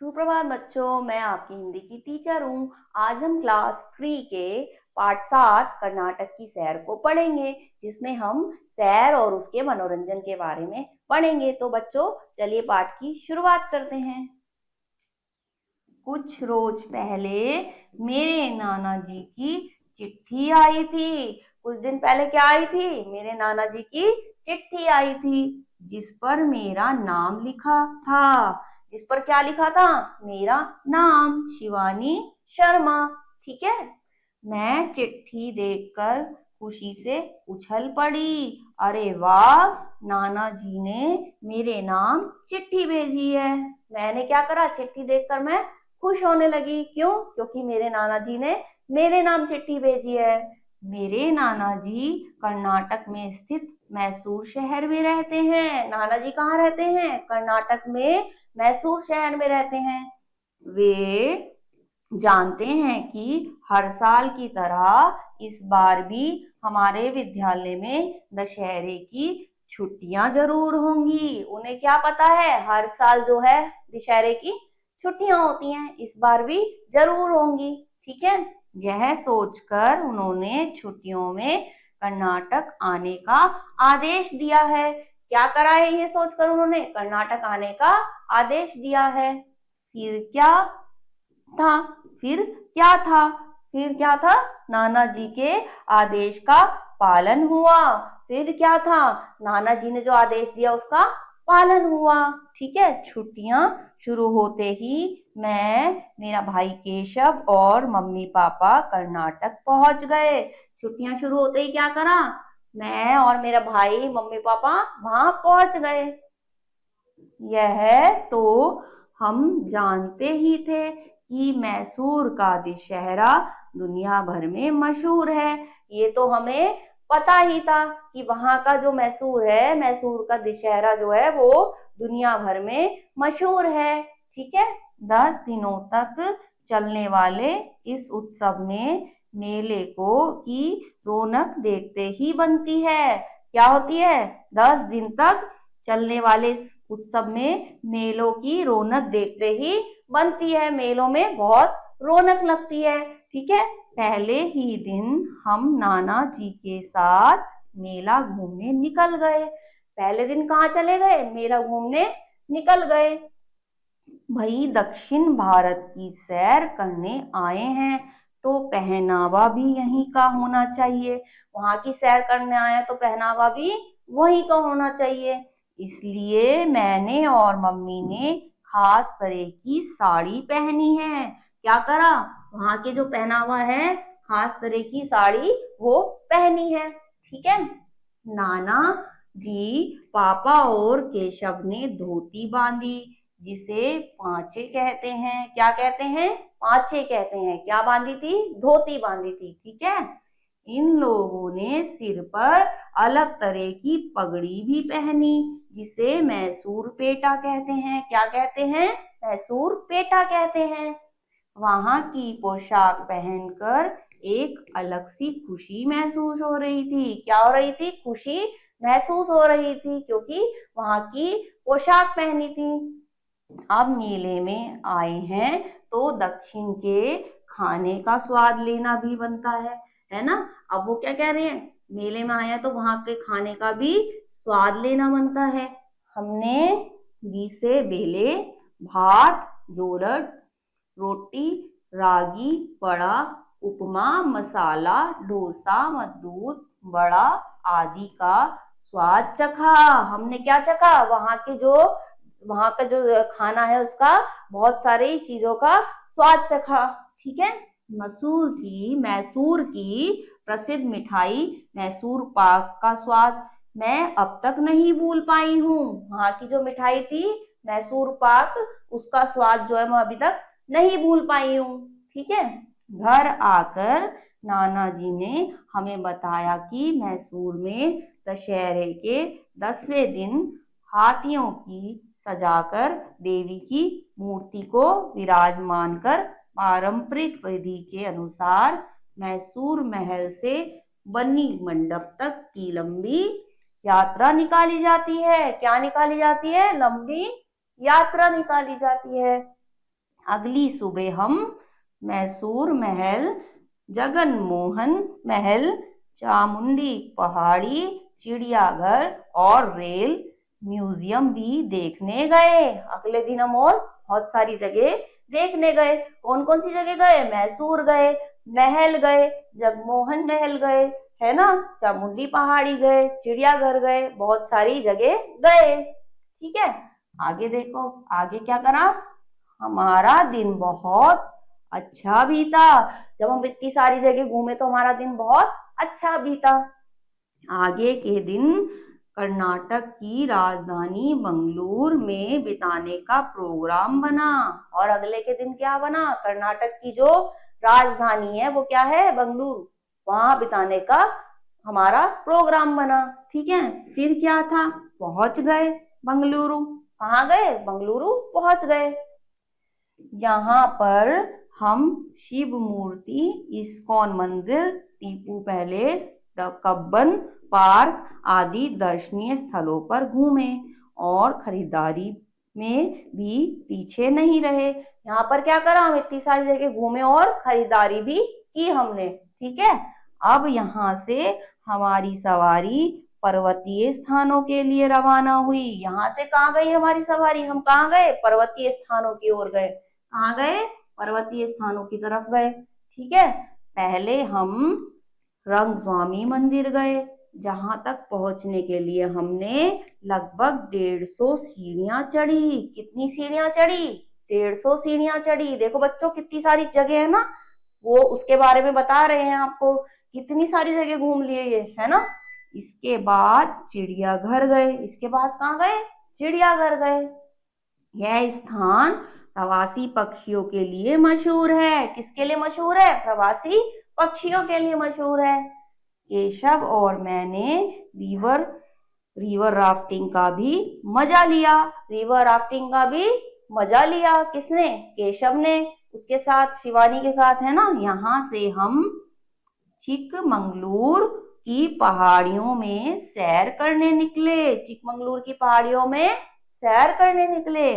सुप्रभात बच्चों, मैं आपकी हिंदी की टीचर हूँ। आज हम क्लास 3 के पाठ 7 कर्नाटक की सैर को पढ़ेंगे, जिसमें हम सैर और उसके मनोरंजन के बारे में पढ़ेंगे। तो बच्चों, चलिए पाठ की शुरुआत करते हैं। कुछ रोज पहले मेरे नाना जी की चिट्ठी आई थी। कुछ दिन पहले क्या आई थी? मेरे नाना जी की चिट्ठी आई थी, जिस पर मेरा नाम लिखा था। जिस पर क्या लिखा था? मेरा नाम, शिवानी शर्मा। ठीक है। मैं चिट्ठी देखकर खुशी से उछल पड़ी। अरे वाह, नाना जी ने मेरे नाम चिट्ठी भेजी है। मैंने क्या करा? चिट्ठी देखकर मैं खुश होने लगी। क्यों? क्योंकि मेरे नाना जी ने मेरे नाम चिट्ठी भेजी है। मेरे नाना जी कर्नाटक में स्थित मैसूर शहर में रहते हैं। नाना जी कहाँ रहते हैं? कर्नाटक में मैसूर शहर में रहते हैं। वे जानते हैं कि हर साल की तरह इस बार भी हमारे विद्यालय में दशहरे की छुट्टियां जरूर होंगी। उन्हें क्या पता है? हर साल जो है दशहरे की छुट्टियां होती हैं, इस बार भी जरूर होंगी। ठीक है। यह सोचकर उन्होंने छुट्टियों में कर्नाटक आने का आदेश दिया है। क्या करा है? ये सोचकर उन्होंने कर्नाटक आने का आदेश दिया है। फिर क्या था? फिर क्या था? फिर क्या था? नाना जी के आदेश का पालन हुआ। फिर क्या था? नाना जी ने जो आदेश दिया उसका पालन हुआ। ठीक है। छुट्टियां शुरू होते ही मैं, मेरा भाई केशव और मम्मी पापा कर्नाटक पहुंच गए। छुट्टियां शुरू होते ही क्या करा? मैं और मेरा भाई, मम्मी पापा वहां पहुंच गए। यह तो हम जानते ही थे कि मैसूर का दशहरा दुनिया भर में मशहूर है। ये तो हमें पता ही था कि वहां का जो मैसूर है, मैसूर का दशहरा जो है वो दुनिया भर में मशहूर है। ठीक है। 10 दिनों तक चलने वाले इस उत्सव में मेले को की रौनक देखते ही बनती है। क्या होती है? 10 दिन तक चलने वाले इस उत्सव में मेलों की रौनक देखते ही बनती है। मेलों में बहुत रौनक लगती है। ठीक है। पहले ही दिन हम नाना जी के साथ मेला घूमने निकल गए। पहले दिन कहाँ चले गए? मेला घूमने निकल गए। भाई, दक्षिण भारत की सैर करने आए हैं तो पहनावा भी यहीं का होना चाहिए। वहां की सैर करने आए हैं तो पहनावा भी वहीं का होना चाहिए। इसलिए मैंने और मम्मी ने खास तरह की साड़ी पहनी है। क्या करा? वहां के जो पहनावा है, खास तरह की साड़ी वो पहनी है। ठीक है। नाना जी, पापा और केशव ने धोती बांधी, जिसे पांचे कहते हैं। क्या कहते हैं? पांचे कहते हैं। क्या बांधी थी? धोती बांधी थी। ठीक है। इन लोगों ने सिर पर अलग तरह की पगड़ी भी पहनी, जिसे मैसूर पेटा कहते हैं। क्या कहते हैं? मैसूर पेटा कहते हैं। वहां की पोशाक पहनकर एक अलग सी खुशी महसूस हो रही थी। क्या हो रही थी? खुशी महसूस हो रही थी, क्योंकि वहां की पोशाक पहनी थी। अब मेले में आए हैं तो दक्षिण के खाने का स्वाद लेना भी बनता है ना। अब वो क्या कह रहे हैं? मेले में आए हैं तो वहां के खाने का भी स्वाद लेना बनता है। हमने बीसे बेले, भात, जोरट, रोटी, रागी, बड़ा, उपमा, मसाला, डोसा, मद्दूत, बड़ा आदि का स्वाद चखा। हमने क्या चखा? वहां का जो खाना है उसका बहुत सारी चीजों का स्वाद चखा। ठीक है। मैसूर की प्रसिद्ध मिठाई मैसूर पाक का स्वाद मैं अब तक नहीं भूल पाई हूँ। वहां की जो मिठाई थी मैसूर पाक, उसका स्वाद जो है मैं अभी तक नहीं भूल पाई हूँ। ठीक है। घर आकर नाना जी ने हमें बताया कि मैसूर में दशहरे के 10वें दिन हाथियों की सजाकर देवी की मूर्ति को विराजमान कर पारंपरिक विधि के अनुसार मैसूर महल से बनी मंडप तक की लंबी यात्रा निकाली जाती है। क्या निकाली जाती है? लंबी यात्रा निकाली जाती है। अगली सुबह हम मैसूर महल, जगन मोहन महल, चामुंडी पहाड़ी, चिड़ियाघर और रेल म्यूजियम भी देखने गए। अगले दिन हम और बहुत सारी जगह देखने गए। कौन कौन सी जगह गए? मैसूर गए, महल गए, जगमोहन महल गए, है ना, चामुंडी पहाड़ी गए, चिड़ियाघर गए, बहुत सारी जगह गए। ठीक है, आगे देखो, आगे क्या करा। हमारा दिन बहुत अच्छा बीता। जब हम इतनी सारी जगह घूमे तो हमारा दिन बहुत अच्छा बीता। आगे के दिन कर्नाटक की राजधानी बंगलुरु में बिताने का प्रोग्राम बना। और अगले के दिन क्या बना? कर्नाटक की जो राजधानी है वो क्या है? बंगलुरु। वहां बिताने का हमारा प्रोग्राम बना। ठीक है, फिर क्या था? पहुंच गए बंगलुरु। कहाँ गए? बंगलुरु पहुंच गए। यहाँ पर हम शिव मूर्ति, इस्कॉन मंदिर, टीपू पैलेस, कब्बन पार्क आदि दर्शनीय स्थलों पर घूमे और खरीदारी में भी पीछे नहीं रहे। यहाँ पर क्या करा? हम इतनी सारी जगह घूमे और खरीदारी भी की हमने। ठीक है, अब यहाँ से हमारी सवारी पर्वतीय स्थानों के लिए रवाना हुई। यहाँ से कहाँ गई हमारी सवारी? हम कहाँ गए? पर्वतीय स्थानों की ओर गए। कहाँ गए? पर्वतीय स्थानों की तरफ गए। ठीक है, पहले हम रंगस्वामी मंदिर गए, जहां तक पहुंचने के लिए हमने लगभग 150 सीढ़ियां चढ़ी। कितनी सीढ़ियां चढ़ी? 150 सीढ़ियां चढ़ी। देखो बच्चों, कितनी सारी जगह है ना, वो उसके बारे में बता रहे हैं आपको। कितनी सारी जगह घूम लिए ये, है ना। इसके बाद चिड़ियाघर गए। इसके बाद कहाँ गए? चिड़ियाघर गए। यह स्थान प्रवासी पक्षियों के लिए मशहूर है। किसके लिए मशहूर है? प्रवासी पक्षियों के लिए मशहूर है। केशव और मैंने रिवर रिवर राफ्टिंग का भी मजा लिया। रिवर राफ्टिंग का भी मजा लिया किसने? केशव ने, उसके साथ शिवानी के साथ, है ना। यहाँ से हम चिकमंगलूर की पहाड़ियों में सैर करने निकले। चिकमंगलूर की पहाड़ियों में सैर करने निकले।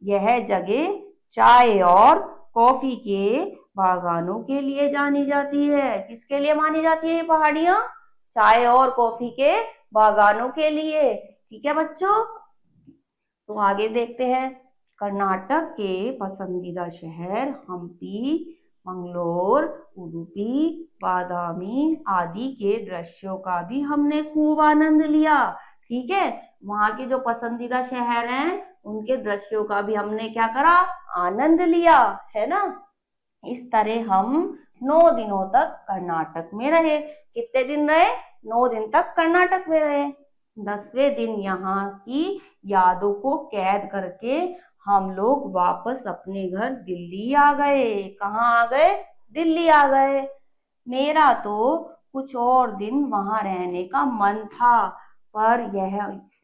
यह जगह चाय और कॉफी के बागानों के लिए जानी जाती है। किसके लिए मानी जाती है ये पहाड़ियां? चाय और कॉफी के बागानों के लिए। ठीक है बच्चों, तो आगे देखते हैं। कर्नाटक के पसंदीदा शहर हम्पी, मंगलोर, उडुपी, बादामी आदि के दृश्यों का भी हमने खूब आनंद लिया। ठीक है, वहां के जो पसंदीदा शहर हैं उनके दृश्यों का भी हमने क्या करा? आनंद लिया, है ना। इस तरह हम 9 दिनों तक कर्नाटक में रहे। कितने दिन रहे? 9 दिन तक कर्नाटक में रहे। 10वें दिन यहाँ की यादों को कैद करके हम लोग वापस अपने घर दिल्ली आ गए। कहाँ आ गए? दिल्ली आ गए। मेरा तो कुछ और दिन वहां रहने का मन था, पर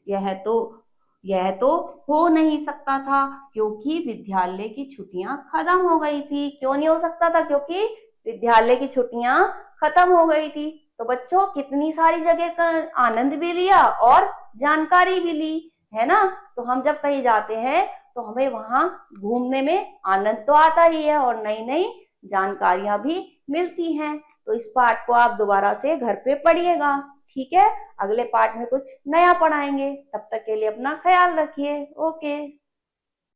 यह तो हो नहीं सकता था, क्योंकि विद्यालय की छुट्टियां खत्म हो गई थी। क्यों नहीं हो सकता था? क्योंकि विद्यालय की छुट्टियां खत्म हो गई थी। तो बच्चों, कितनी सारी जगह का आनंद भी लिया और जानकारी भी ली, है ना। तो हम जब कहीं जाते हैं तो हमें वहां घूमने में आनंद तो आता ही है और नई नई जानकारियां भी मिलती हैं। तो इस पाठ को आप दोबारा से घर पे पढ़िएगा। ठीक है, अगले पार्ट में कुछ नया पढ़ाएंगे। तब तक के लिए अपना ख्याल रखिए। ओके।